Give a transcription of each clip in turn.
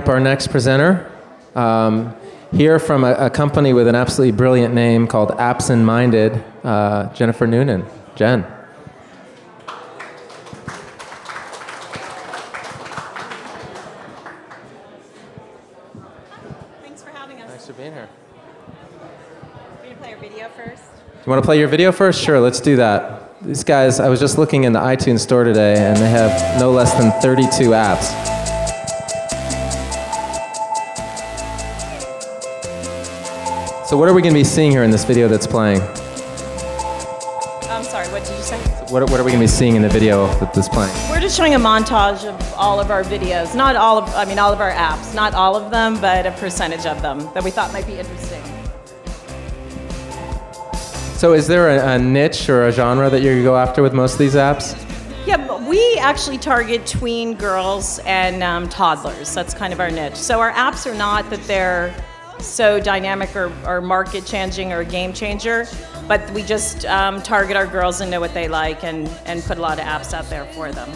up our next presenter. Here from a company with an absolutely brilliant name called AppsNminded, Jennifer Noonan. Jen. Thanks for having us. Thanks for being here. We're going to play our video first. You want to play your video first? Sure, let's do that. These guys, I was just looking in the iTunes store today, and they have no less than 32 apps. So what are we going to be seeing here in this video that's playing? I'm sorry, what did you say? What are we going to be seeing in the video that's playing? We're just showing a montage of all of our videos. Not all of, all of our apps. Not all of them, but a percentage of them that we thought might be interesting. So is there a niche or a genre that you're going to go after with most of these apps? Yeah, we actually target tween girls and toddlers. That's kind of our niche. So our apps are not that they're so dynamic or market changing or a game changer, but we just target our girls and know what they like and put a lot of apps out there for them.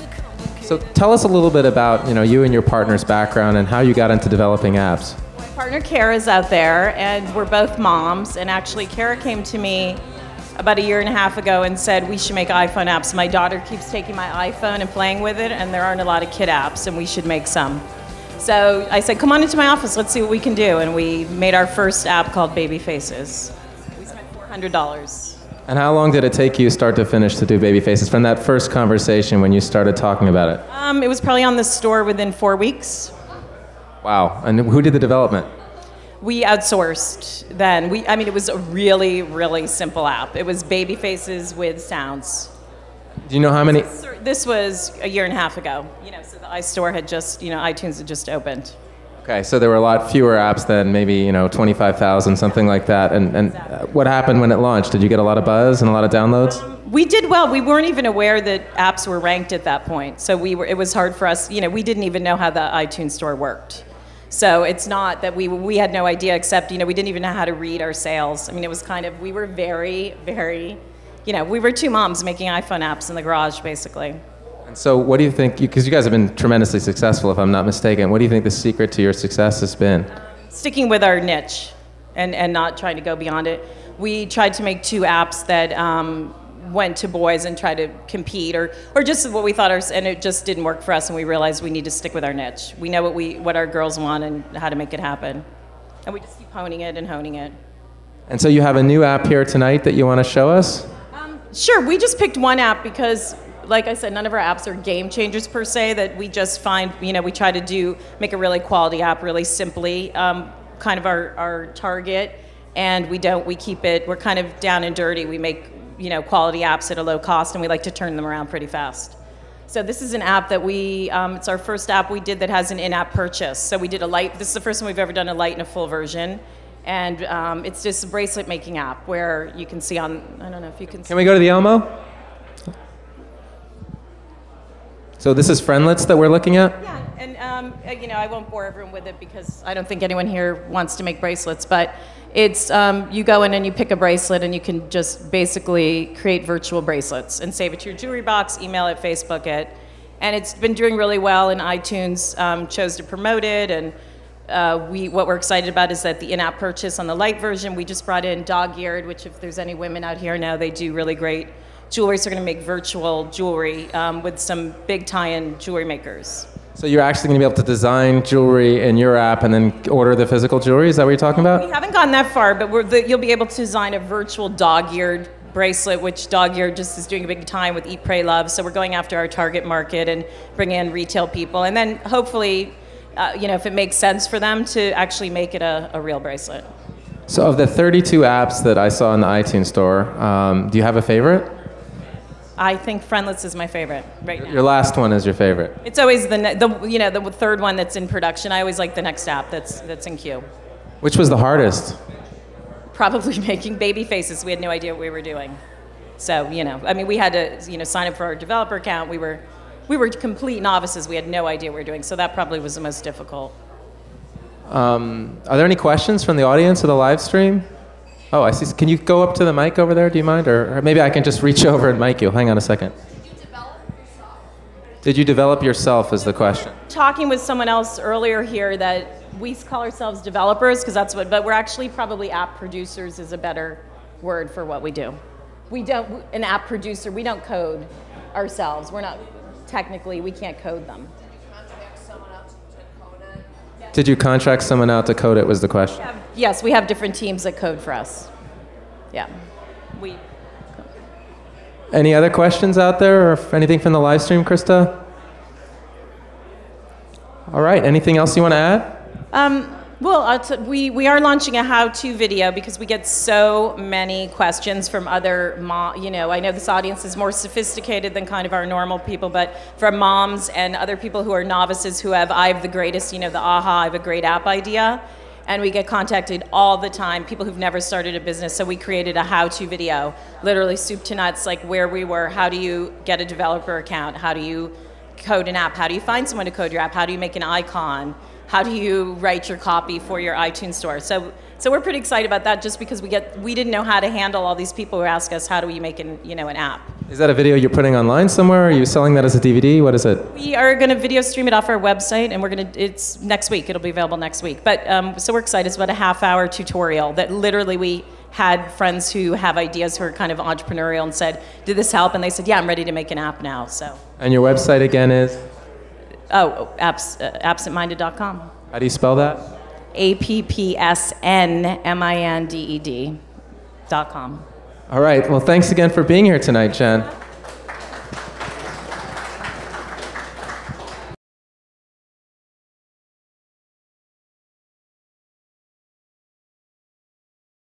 So tell us a little bit about you and your partner's background and how you got into developing apps. My partner Kara's out there, and we're both moms, and actually Kara came to me about a year and a half ago and said we should make iPhone apps. My daughter keeps taking my iPhone and playing with it, and there aren't a lot of kid apps, and we should make some. So I said, come on into my office, let's see what we can do. And we made our first app called Baby Faces. We spent $400. And how long did it take you start to finish to do Baby Faces from that first conversation when you started talking about it? It was probably on the store within 4 weeks. Wow. And who did the development? We outsourced then. It was a really, really simple app. It was Baby Faces with sounds. Do you know how many? This was a year and a half ago. So the iStore had just, iTunes had just opened. Okay, so there were a lot fewer apps than maybe 25,000, something like that. And Exactly. What happened when it launched? Did you get a lot of buzz and a lot of downloads? We did well. We weren't even aware that apps were ranked at that point. So it was hard for us. We didn't even know how the iTunes store worked. So it's not that we had no idea, except we didn't even know how to read our sales. It was kind of, we were very, very, we were two moms making iPhone apps in the garage, basically. And so what do you think, because you guys have been tremendously successful, if I'm not mistaken, what do you think the secret to your success has been? Sticking with our niche and not trying to go beyond it. We tried to make two apps that went to boys and tried to compete, or just what we thought, and it just didn't work for us, and we realized we need to stick with our niche. We know what our girls want and how to make it happen. And we just keep honing it and honing it. And so you have a new app here tonight that you want to show us? Sure, we just picked one app because, like I said, none of our apps are game changers per se, that we just find, we try to make a really quality app really simply, kind of our target, and we keep it, we're kind of down and dirty. We make, quality apps at a low cost, and we like to turn them around pretty fast. So this is an app that it's our first app we did that has an in-app purchase. So we did this is the first time we've ever done a light and a full version. And it's just a bracelet making app where you can see I don't know if you can see. Can we go to the Elmo? So this is friendlets that we're looking at? Yeah, and I won't bore everyone with it because I don't think anyone here wants to make bracelets, but it's, you go in and you pick a bracelet and you can just basically create virtual bracelets and save it to your jewelry box, email it, Facebook it. And it's been doing really well, and iTunes chose to promote it, and what we're excited about is that the in-app purchase on the light version, we just brought in dog-eared, which if there's any women out here now, they do really great jewelry. So we're going to make virtual jewelry with some big tie-in jewelry makers. So you're actually going to be able to design jewelry in your app and then order the physical jewelry? Is that what you're talking about? We haven't gone that far, but you'll be able to design a virtual dog-eared bracelet, which dog-eared just is doing a big time with Eat, Pray, Love. So we're going after our target market and bring in retail people. And then hopefully, if it makes sense for them to actually make it a real bracelet. So of the 32 apps that I saw in the iTunes store, do you have a favorite? I think Friendlets is my favorite right now. Your last one is your favorite. It's always the third one that's in production. I always like the next app that's in queue. Which was the hardest? Probably making Baby Faces. We had no idea what we were doing. So, we had to, sign up for our developer account. We were complete novices. We had no idea what we were doing. So that probably was the most difficult. Are there any questions from the audience of the live stream? Oh, I see. Can you go up to the mic over there? Do you mind? Or maybe I can just reach over and mic you. Hang on a second. Did you develop your software? Did you develop yourself is the question. Talking with someone else earlier here that we call ourselves developers because that's what, but we're actually probably app producers is a better word for what we do. We don't, an app producer, we don't code ourselves. We're not, technically, we can't code them. Did you contract someone out to code it was the question. Yes, we have different teams that code for us. Yeah. Any other questions out there or anything from the live stream, Krista? All right, anything else you want to add? Well, we are launching a how-to video because we get so many questions from other I know this audience is more sophisticated than kind of our normal people, but from moms and other people who are novices who have, I have the greatest, the aha, I have a great app idea. And we get contacted all the time, people who've never started a business. So we created a how-to video, literally soup to nuts, like where we were, how do you get a developer account? How do you code an app? How do you find someone to code your app? How do you make an icon? How do you write your copy for your iTunes store? So we're pretty excited about that just because we didn't know how to handle all these people who ask us, how do we make an app? Is that a video you're putting online somewhere? Are you selling that as a DVD? What is it? We are going to video stream it off our website, and it's next week. It'll be available next week. But so we're excited. It's about a half-hour tutorial that literally we had friends who have ideas who are kind of entrepreneurial and said, did this help? And they said, yeah, I'm ready to make an app now. So. And your website again is? AppsNminded.com. How do you spell that? AppsNminded.com. All right. Well, thanks again for being here tonight, Jen.